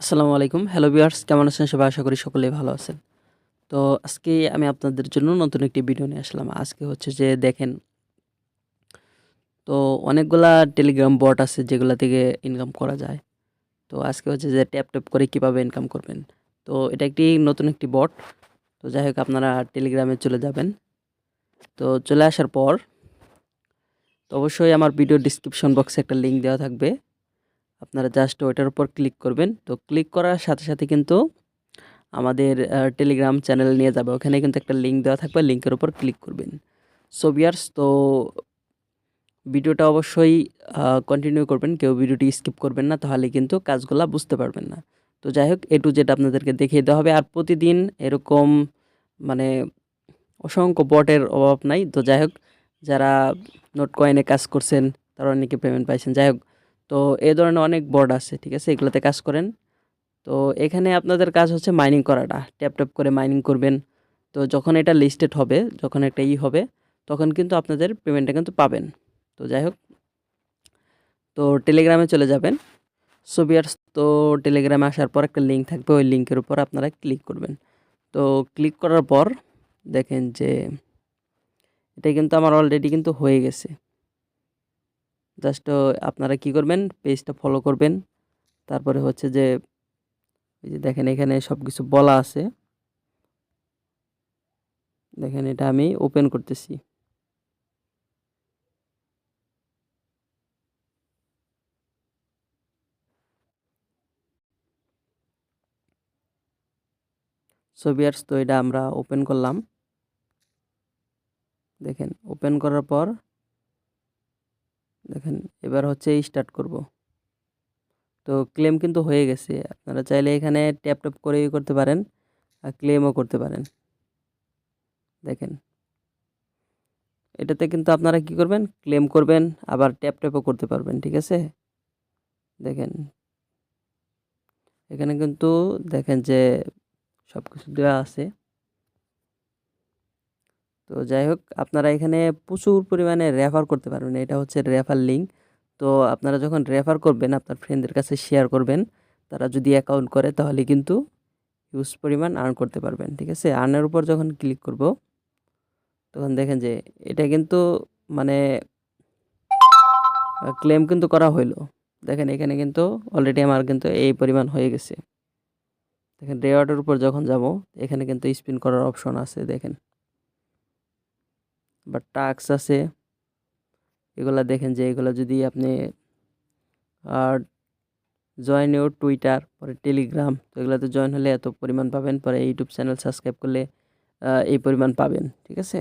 আসসালামু আলাইকুম। Hello viewers, কেমন আছেন সবাই? আশা করি সকলেই ভালো আছেন। তো আজকে আমি আপনাদের জন্য নতুন একটি ভিডিও নিয়ে আসলাম। আজকে হচ্ছে যে দেখেন, তো অনেকগুলা টেলিগ্রাম বট আছে যেগুলা থেকে ইনকাম করা যায়। তো আজকে হচ্ছে যে ট্যাপ করে কিভাবে ইনকাম করবেন। তো এটা একটি নতুন একটি বট। তো যাই হোক, আপনারা টেলিগ্রামে চলে যাবেন। তো চলে আসার পর তো অবশ্যই আমার ভিডিও ডিসক্রিপশন বক্সে একটা লিঙ্ক দেওয়া থাকবে। আপনারা জাস্ট ওইটার উপর ক্লিক করবেন। তো ক্লিক করার সাথে সাথে কিন্তু আমাদের টেলিগ্রাম চ্যানেল নিয়ে যাবে। ওখানে কিন্তু একটা লিঙ্ক দেওয়া থাকবে, লিঙ্কের উপর ক্লিক করবেন। সো ভিউয়ার্স, তো ভিডিওটা অবশ্যই কন্টিনিউ করবেন, কেউ ভিডিওটি স্কিপ করবেন না, তাহলে কিন্তু কাজগুলা বুঝতে পারবেন না। তো যাই হোক, এ টু জেড আপনাদেরকে দেখিয়ে দেওয়া হবে। আর প্রতিদিন এরকম মানে অসংখ্য বটের অভাব নাই। তো যাই হোক, যারা নোট কয়েনে কাজ করছেন তারা অনেকে পেমেন্ট পাইছেন। যাই হোক, তো এই ধরনের অনেক বট আছে, ঠিক আছে? এগুলোতে কাজ করেন। তো এখানে আপনাদের কাজ হচ্ছে মাইনিং করাটা। ট্যাপ করে মাইনিং করবেন। তো যখন এটা লিস্টেড হবে, যখন একটা হবে, তখন কিন্তু আপনাদের পেমেন্টটা কিন্তু পাবেন। তো যাই হোক, তো টেলিগ্রামে চলে যাবেন। সো ভিউয়ার্স, তো টেলিগ্রামে আসার পর একটা লিঙ্ক থাকবে, ওই লিঙ্কের উপর আপনারা ক্লিক করবেন। তো ক্লিক করার পর দেখেন যে এটা কিন্তু আমার অলরেডি কিন্তু হয়ে গেছে। জাস্ট আপনারা কি করবেন, পেজটা ফলো করবেন। তারপরে হচ্ছে যে এই যে দেখেন, এখানে সব কিছু বলা আছে। দেখেন, এটা আমি ওপেন করতেছি। সো ভিউয়ার্স, তো এটা আমরা ওপেন করলাম। দেখেন, ওপেন করার পর দেখেন এবার হচ্ছে স্টার্ট করব। তো ক্লেম কিন্তু হয়ে গেছে। আপনারা চাইলে এখানে ট্যাপ করেই করতে পারেন, আর ক্লেমও করতে পারেন। দেখেন, এটাতে কিন্তু আপনারা কি করবেন, ক্লেম করবেন, আবার ট্যাপও করতে পারবেন, ঠিক আছে? দেখেন, এখানে কিন্তু দেখেন যে সব কিছু দেওয়া আছে। তো যাই হোক, আপনারা এখানে প্রচুর পরিমাণে রেফার করতে পারবেন। এটা হচ্ছে রেফার লিঙ্ক। তো আপনারা যখন রেফার করবেন, আপনার ফ্রেন্ডদের কাছে শেয়ার করবেন, তারা যদি অ্যাকাউন্ট করে তাহলে কিন্তু হিউজ পরিমাণ আর্ন করতে পারবেন, ঠিক আছে? আর্নের উপর যখন ক্লিক করব, তখন দেখেন যে এটা কিন্তু মানে ক্লেম কিন্তু করা হইলো। দেখেন, এখানে কিন্তু অলরেডি আমার কিন্তু এই পরিমাণ হয়ে গেছে। দেখেন, রেওয়ার্ডের উপর যখন যাব, এখানে কিন্তু স্পিন করার অপশন আছে। দেখেন, বা টাস্ক আছে, এগুলা দেখেন যে এগুলো যদি আপনি আর জয়েন ইউর টুইটার, পরে টেলিগ্রাম, তো এগুলোতে জয়েন হলে এত পরিমাণ পাবেন, পরে ইউটিউব চ্যানেল সাবস্ক্রাইব করলে এই পরিমাণ পাবেন, ঠিক আছে?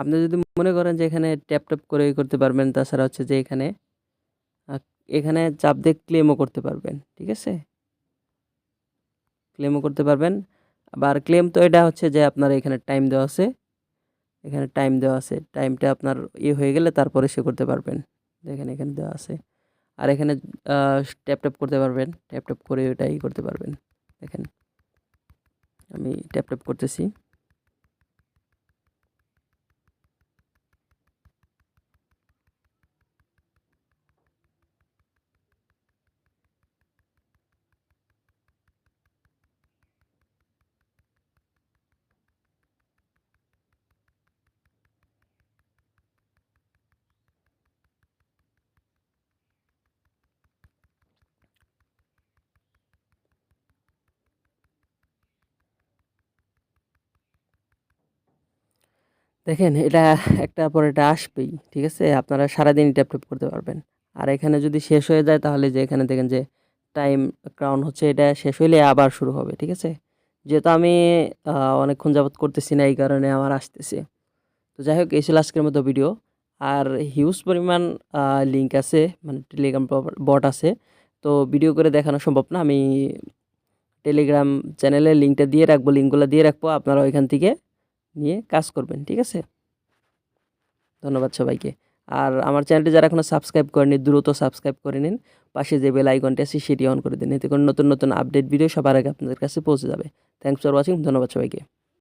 আপনি যদি মনে করেন যে এখানে ট্যাপ করে করতে পারবেন, তাছাড়া হচ্ছে যে এখানে আ এখানে চাপ দিয়ে ক্লেমও করতে পারবেন, ঠিক আছে? ক্লেমও করতে পারবেন। আবার ক্লেম তো এটা হচ্ছে যে আপনার এখানে টাইম দেওয়া আছে। এখানে টাইম দেওয়া আছে। টাইমটা আপনার হয়ে গেলে তারপরে সে করতে পারবেন। দেখেন, এখানে দেওয়া আছে। আর এখানে আ ট্যাপ করতে পারবেন। ট্যাপ করে ওটাই করতে পারবেন। দেখেন, আমি ট্যাপ করতেছি। দেখেন, এটা একটার পর এটা আসবেই, ঠিক আছে? আপনারা সারাদিনই ট্যাপ করতে পারবেন। আর এখানে যদি শেষ হয়ে যায়, তাহলে যে এখানে দেখেন যে টাইম ক্রাউন হচ্ছে, এটা শেষ হইলে আবার শুরু হবে, ঠিক আছে? যেহেতু আমি আ অনেকক্ষণ যাবত করতেছি না, এই কারণে আমার আসতেছে। তো যাই হোক, এই ছিল আজকের মতো ভিডিও। আর হিউজ পরিমাণ আ লিঙ্ক আছে, মানে টেলিগ্রাম বট আছে। তো ভিডিও করে দেখানো সম্ভব না। আমি টেলিগ্রাম চ্যানেলের লিঙ্কটা দিয়ে রাখবো, লিঙ্কগুলো দিয়ে রাখবো। আপনারা ওইখান থেকে নিয়ে কাজ করবেন, ঠিক আছে? ধন্যবাদ সবাইকে। আর আমার চ্যানেলটি যারা এখনো সাবস্ক্রাইব করেনি, দ্রুত সাবস্ক্রাইব করে নিন। পাশে যে বেল আইকনটি আছে সেটি অন করে দিন। এতে করে নতুন আপডেট ভিডিও সবার আগে আপনাদের কাছে পৌঁছে যাবে। Thanks for watching. ধন্যবাদ সবাইকে।